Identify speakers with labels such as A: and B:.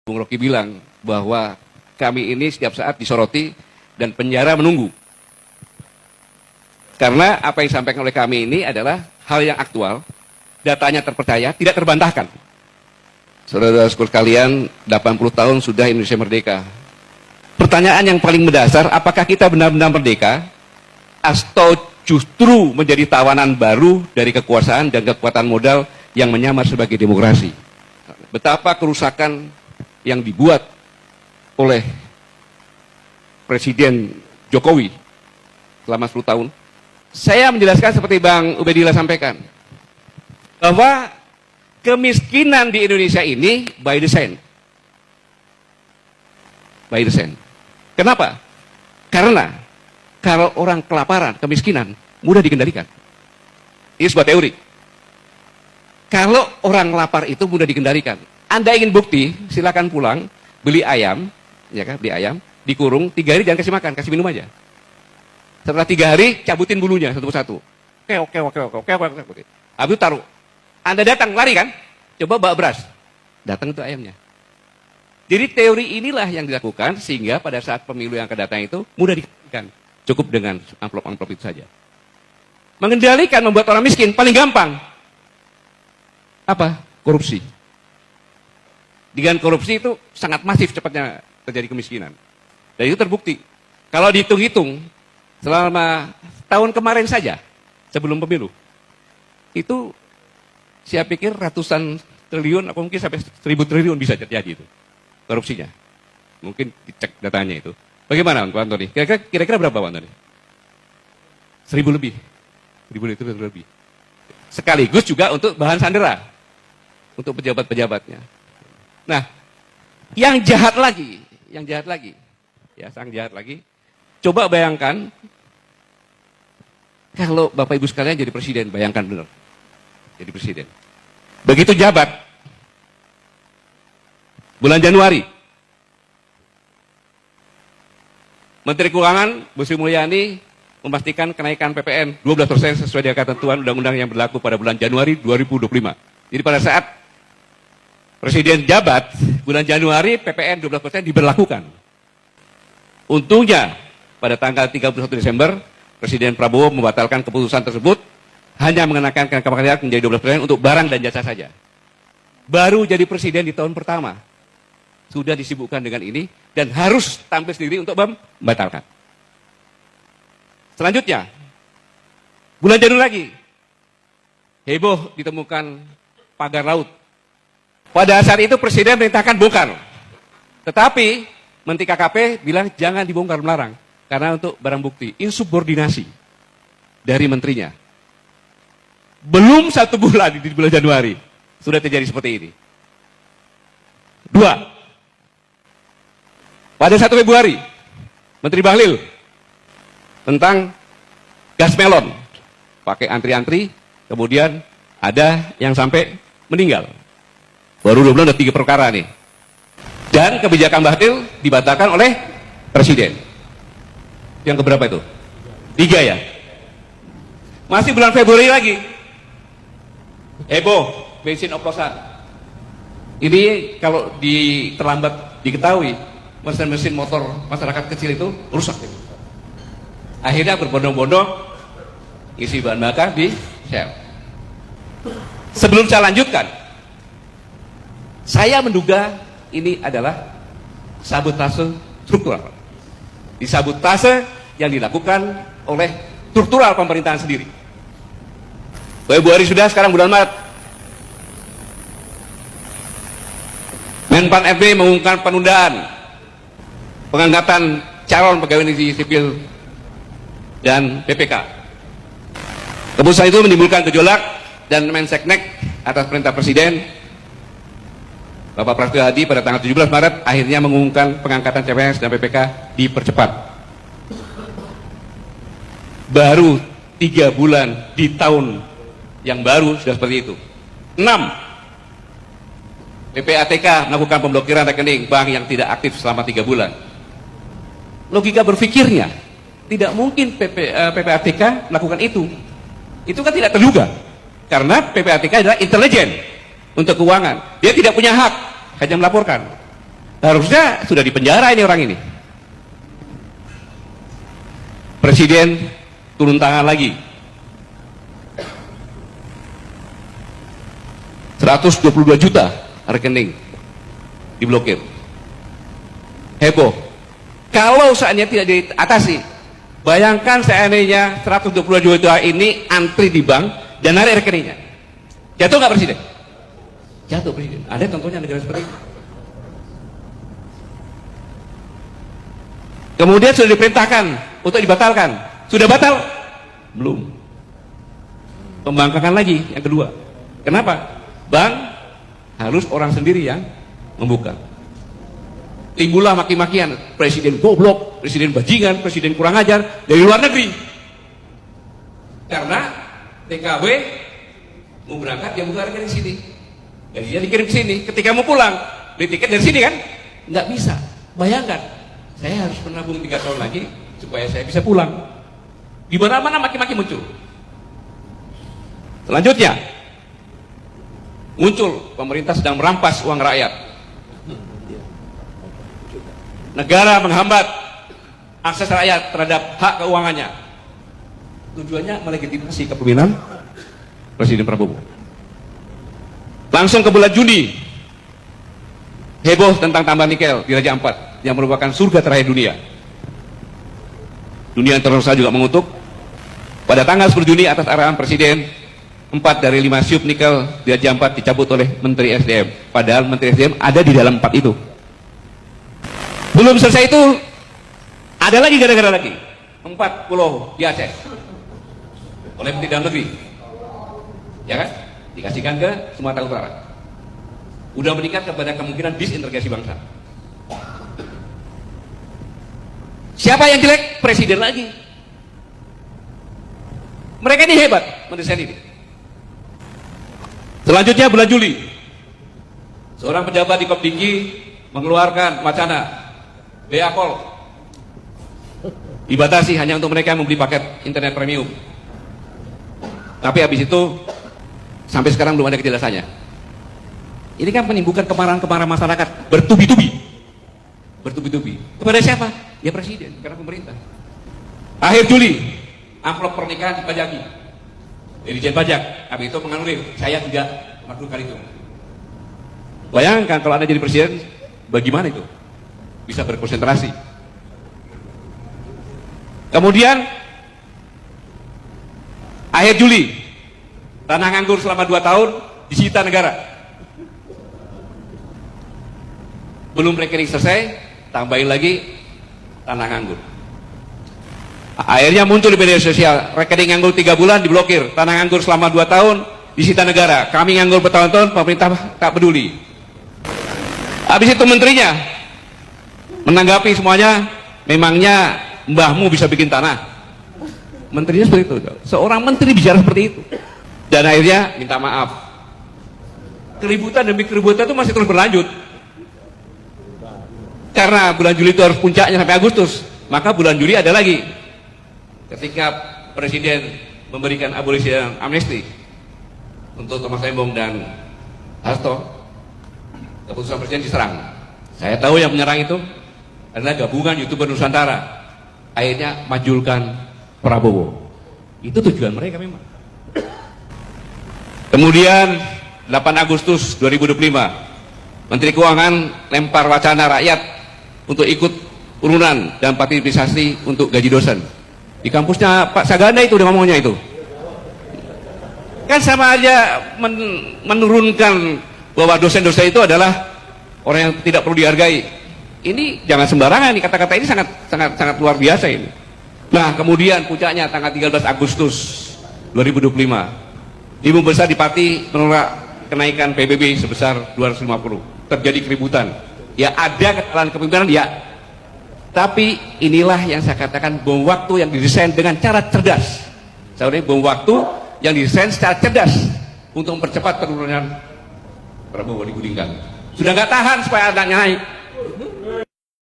A: Bung Rocky bilang bahwa kami ini setiap saat disoroti dan penjara menunggu. Karena apa yang disampaikan oleh kami ini adalah hal yang aktual, datanya terpercaya, tidak terbantahkan. Saudara-saudara sekalian, 80 tahun sudah Indonesia merdeka. Pertanyaan yang paling mendasar, apakah kita benar-benar merdeka atau justru menjadi tawanan baru dari kekuasaan dan kekuatan modal yang menyamar sebagai demokrasi? Betapa kerusakan yang dibuat oleh Presiden Jokowi selama 10 tahun. Saya menjelaskan seperti Bang Ubedillah sampaikan, bahwa kemiskinan di Indonesia ini by design. By design. Kenapa? Karena kalau orang kelaparan, kemiskinan, mudah dikendalikan. Ini sebuah teori. Kalau orang lapar itu mudah dikendalikan. Anda ingin bukti, silakan pulang, beli ayam, ya kan, beli ayam, dikurung, 3 hari jangan kasih makan, kasih minum aja. Setelah 3 hari, cabutin bulunya satu persatu. Oke. Habis itu taruh. Anda datang, lari kan? Coba bawa beras. Datang itu ayamnya. Jadi teori inilah yang dilakukan, sehingga pada saat pemilu yang akan datang itu, mudah dikendalikan. Cukup dengan amplop-amplop itu saja. Mengendalikan, membuat orang miskin, paling gampang. Apa? Korupsi. Dengan korupsi itu sangat masif cepatnya terjadi kemiskinan. Dan itu terbukti. Kalau dihitung-hitung, selama tahun kemarin saja, sebelum pemilu, itu saya pikir ratusan triliun, atau mungkin sampai 1000 triliun bisa terjadi itu, korupsinya. Mungkin dicek datanya itu. Bagaimana Pak Antoni? Kira-kira berapa Pak Antoni? 1000 lebih. 1000 lebih. Sekaligus juga untuk bahan sandera. Untuk pejabat-pejabatnya. Nah, yang jahat lagi, ya sang jahat lagi, coba bayangkan, kalau Bapak Ibu sekalian jadi presiden, bayangkan benar, jadi presiden. Begitu jabat, bulan Januari, Menteri Keuangan, Bu Sri Mulyani, memastikan kenaikan PPN 12% sesuai dengan ketentuan undang-undang yang berlaku pada bulan Januari 2025. Jadi pada saat Presiden jabat, bulan Januari PPN 12% diberlakukan. Untungnya, pada tanggal 31 Desember, Presiden Prabowo membatalkan keputusan tersebut, hanya mengenakan kenaikan pajak menjadi 12% untuk barang dan jasa saja. Baru jadi presiden di tahun pertama, sudah disibukkan dengan ini, dan harus tampil sendiri untuk membatalkan. Selanjutnya, bulan Januari lagi, heboh ditemukan pagar laut. Pada saat itu Presiden merintahkan bongkar. Tetapi Menteri KKP bilang jangan dibongkar melarang. Karena untuk barang bukti, insubordinasi dari menterinya. Belum 1 bulan di bulan Januari, sudah terjadi seperti ini. 2. Pada 1 Februari, Menteri Bahlil tentang gas melon. Pakai antri-antri, kemudian ada yang sampai meninggal. Baru 2 bulan ada 3 perkara nih. Dan kebijakan Bahlil dibatalkan oleh Presiden. Yang keberapa itu? 3 ya? Masih bulan Februari lagi. Heboh, bensin oplosan. Ini kalau terlambat diketahui, mesin-mesin motor masyarakat kecil itu rusak. Akhirnya berbondong-bondong isi bahan bakar di Shell. Sebelum saya lanjutkan, saya menduga ini adalah sabotase struktural. Disabotase yang dilakukan oleh struktural pemerintahan sendiri. Februari sudah, sekarang bulan Maret. Menpan RB mengumumkan penundaan pengangkatan calon pegawai negeri sipil dan PPK. Keputusan itu menimbulkan gejolak dan Menseknek atas perintah Presiden Bapak Prasetyo Hadi pada tanggal 17 Maret akhirnya mengumumkan pengangkatan CPNS dan PPK dipercepat. Baru 3 bulan di tahun yang baru sudah seperti itu. 6. PPATK melakukan pemblokiran rekening bank yang tidak aktif selama 3 bulan. Logika berpikirnya, tidak mungkin PPATK melakukan itu. Itu kan tidak terduga. Karena PPATK adalah intelijen untuk keuangan. Dia tidak punya hak, hanya melaporkan. Harusnya sudah dipenjara ini orang ini. Presiden turun tangan lagi. 122 juta rekening diblokir. Heboh. Kalau seandainya tidak diatasi, bayangkan seandainya 122 juta ini antri di bank dan narik rekeningnya. Jatuh nggak presiden? Jatuh presiden. Ada contohnya negara seperti itu. Kemudian sudah diperintahkan untuk dibatalkan. Sudah batal? Belum. Pembangkangan lagi yang kedua. Kenapa? Bank harus orang sendiri yang membuka. Timbullah maki-makian, presiden goblok, presiden bajingan, presiden kurang ajar dari luar negeri. Karena TKB mau berangkat dia buka rekening sini. Jadi dia dikirim ke sini. Ketika mau pulang, beli tiket dari sini kan? Nggak bisa. Bayangkan, saya harus menabung 3 tahun lagi supaya saya bisa pulang. Di mana-mana maki-maki muncul. Selanjutnya, muncul pemerintah sedang merampas uang rakyat. Negara menghambat akses rakyat terhadap hak keuangannya. Tujuannya melegitimasi kepemimpinan Presiden Prabowo. Langsung ke bulan Juni, heboh tentang tambang nikel di Raja Ampat yang merupakan surga terakhir dunia. Dunia internasional juga mengutuk. Pada tanggal 10 Juni atas arahan Presiden, 4 dari 5 siup nikel di Raja Ampat dicabut oleh Menteri SDM. Padahal Menteri SDM ada di dalam 4 itu. Belum selesai itu, ada lagi gara-gara lagi. 4 pulau di Aceh oleh Menteri Dalam Negeri, ya kan? Dikasihkan ke Sumatera Utara. Udah meningkat kepada kemungkinan disintegrasi bangsa. Siapa yang jelek? Presiden lagi. Mereka ini hebat mendesain ini. Selanjutnya bulan Juli, seorang pejabat di Kopdinggi mengeluarkan wacana BA Call dibatasi hanya untuk mereka yang membeli paket internet premium. Tapi habis itu sampai sekarang belum ada kejelasannya. Ini kan menimbulkan kemarahan masyarakat bertubi-tubi. Bertubi-tubi. Kepada siapa? Ya presiden, karena pemerintah. Akhir Juli, amplop pernikahan dipajaki. Dirjen Pajak, habis itu menganulir, saya tidak melakukan itu. Bayangkan kalau Anda jadi presiden, bagaimana itu? Bisa berkonsentrasi. Kemudian akhir Juli, tanah nganggur selama 2 tahun disita negara. Belum rekening selesai, tambahin lagi tanah nganggur. Akhirnya muncul di media sosial, rekening nganggur 3 bulan diblokir, tanah nganggur selama 2 tahun disita negara. Kami nganggur bertahun-tahun, pemerintah tak peduli. Habis itu menterinya menanggapi semuanya, memangnya mbahmu bisa bikin tanah? Menterinya seperti itu. Seorang menteri bicara seperti itu. Dan akhirnya minta maaf. Keributan demi keributan itu masih terus berlanjut. Karena bulan Juli itu harus puncaknya sampai Agustus. Maka bulan Juli ada lagi. Ketika Presiden memberikan abolisi dan amnesti untuk Thomas Lembong dan Hasto, keputusan Presiden diserang. Saya tahu yang menyerang itu adalah gabungan YouTuber Nusantara. Akhirnya majulkan Prabowo. Itu tujuan mereka memang. Kemudian 8 Agustus 2025, Menteri Keuangan lempar wacana rakyat untuk ikut urunan dan partisipasi untuk gaji dosen. Di kampusnya Pak Saganda itu udah ngomongnya itu. Kan sama aja menurunkan bahwa dosen-dosen itu adalah orang yang tidak perlu dihargai. Ini jangan sembarangan nih, kata-kata ini sangat luar biasa ini. Nah, kemudian puncaknya tanggal 13 Agustus 2025, Ibu Besar di Pati menolak kenaikan PBB sebesar 250. Terjadi keributan. Ya ada kesalahan kepemimpinan ya. Tapi inilah yang saya katakan bom waktu yang didesain dengan cara cerdas. Saya udah bom waktu yang didesain secara cerdas untuk mempercepat penurunan Prabowo digulingkan. Sudah nggak tahan supaya anaknya naik.